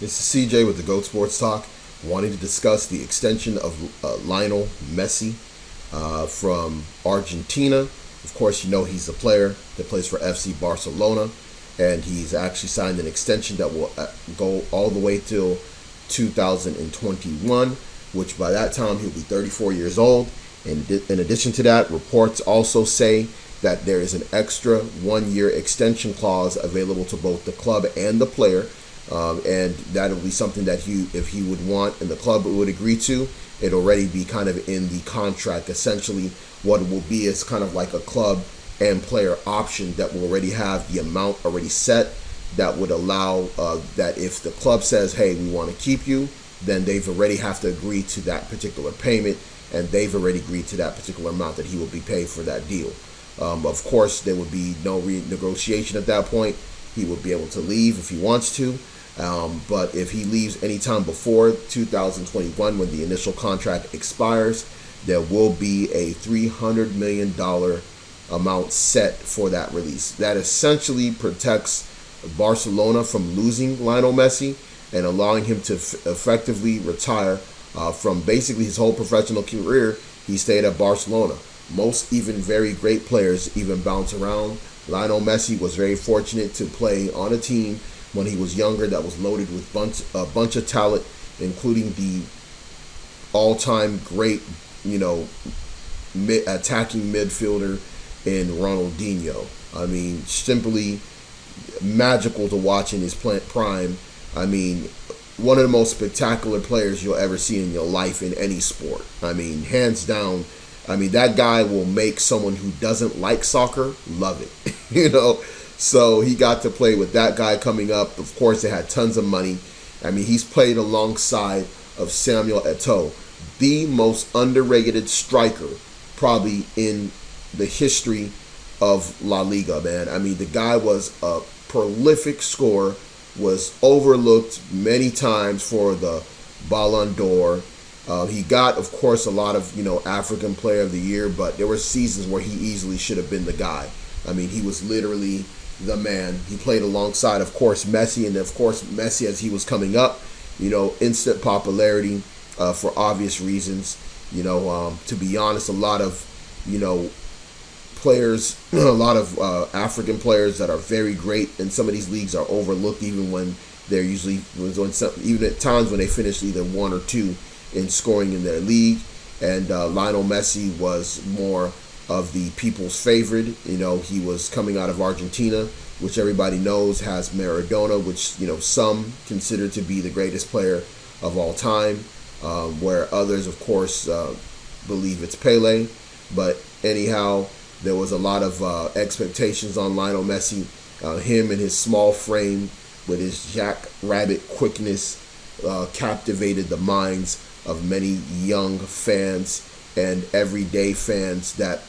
This is CJ with the GOAT Sports Talk, wanting to discuss the extension of Lionel Messi from Argentina. Of course, you know he's a player that plays for FC Barcelona, and he's actually signed an extension that will go all the way till 2021, which by that time he'll be 34 years old. And in addition to that, reports also say that there is an extra 1-year extension clause available to both the club and the player. And that'll be something that if he would want and the club would agree to, it'll already be kind of in the contract. Essentially, what it will be is kind of like a club and player option that will already have the amount already set that would allow that if the club says, hey, we want to keep you, then they've already have to agree to that particular payment, and they've already agreed to that particular amount that he will be paid for that deal. Of course, there would be no renegotiation at that point. He would be able to leave if he wants to. But if he leaves anytime before 2021, when the initial contract expires, there will be a $300 million amount set for that release. That essentially protects Barcelona from losing Lionel Messi and allowing him to effectively retire from basically his whole professional career. He stayed at Barcelona. Most even very great players even bounce around. Lionel Messi was very fortunate to play on a team when he was younger that was loaded with a bunch of talent, including the all-time great, attacking midfielder in Ronaldinho. I mean, simply magical to watch in his prime. I mean, one of the most spectacular players you'll ever see in your life in any sport. I mean, hands down. I mean, that guy will make someone who doesn't like soccer love it. So he got to play with that guy coming up. Of course, they had tons of money. I mean, he's played alongside of Samuel Eto'o, the most underrated striker probably in the history of La Liga, man. I mean, the guy was a prolific scorer, was overlooked many times for the Ballon d'Or. He got, of course, a lot of, African Player of the Year, but there were seasons where he easily should have been the guy. I mean, he was literally the man. He played alongside, of course, Messi, and of course, Messi as he was coming up, instant popularity for obvious reasons. To be honest, a lot of, players, a lot of African players that are very great in some of these leagues are overlooked, even when they're usually, even at times when they finish either 1 or 2 in scoring in their league. And Lionel Messi was more of the people's favorite. He was coming out of Argentina, which everybody knows has Maradona, which some consider to be the greatest player of all time, where others, of course, believe it's Pele. But anyhow, there was a lot of expectations on Lionel Messi. Him and his small frame with his jackrabbit quickness captivated the minds of many young fans and everyday fans that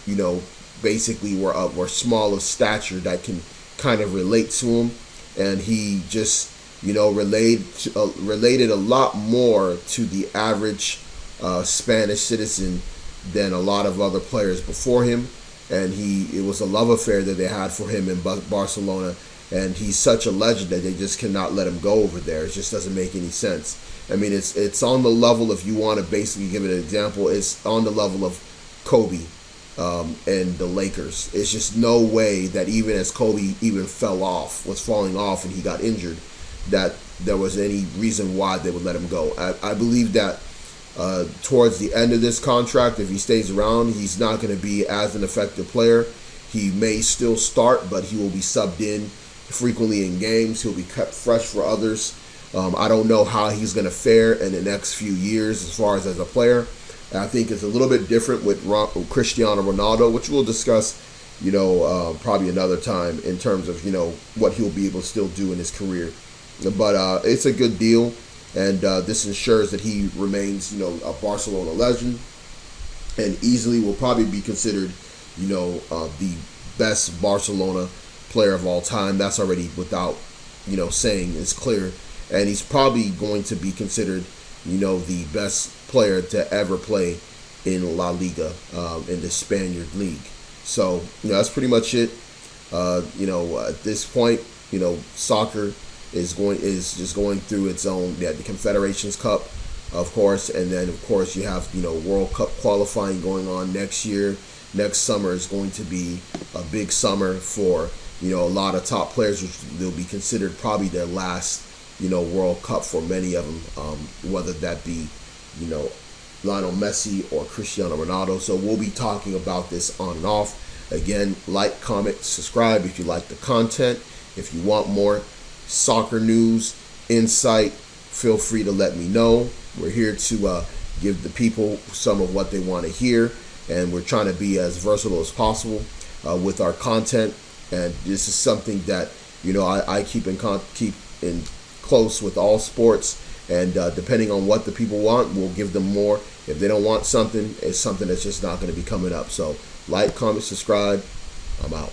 basically were small of stature that can kind of relate to him. And he just related a lot more to the average Spanish citizen than a lot of other players before him. And it was a love affair that they had for him in Barcelona. And he's such a legend that they just cannot let him go over there. It just doesn't make any sense. I mean, it's on the level, if you want to basically give it an example, it's on the level of Kobe and the Lakers. It's just no way that even as Kobe even was falling off and he got injured, that there was any reason why they would let him go. I believe that towards the end of this contract, if he stays around, he's not going to be as an effective player. He may still start, but he will be subbed in frequently in games. He'll be kept fresh for others. I don't know how he's going to fare in the next few years as far as a player. And I think it's a little bit different with Cristiano Ronaldo, which we'll discuss, probably another time in terms of, what he'll be able to still do in his career. But it's a good deal, and this ensures that he remains, a Barcelona legend, and easily will probably be considered, the best Barcelona player of all time. That's already without, saying, it's clear. And he's probably going to be considered, the best player to ever play in La Liga, in the Spaniard league. So, that's pretty much it. At this point, soccer is just going through its own. Yeah, the Confederations Cup, of course, and then of course you have World Cup qualifying going on next year. Next summer is going to be a big summer for a lot of top players, which they'll be considered probably their last World Cup for many of them, whether that be Lionel Messi or Cristiano Ronaldo. So we'll be talking about this on and off. Again, like, comment, subscribe if you like the content. If you want more soccer news, insight, feel free to let me know. We're here to give the people some of what they want to hear, and we're trying to be as versatile as possible with our content. And this is something that I keep in close with all sports, and depending on what the people want, we'll give them more. If they don't want something, it's something that's just not going to be coming up. So like, comment, subscribe. I'm out.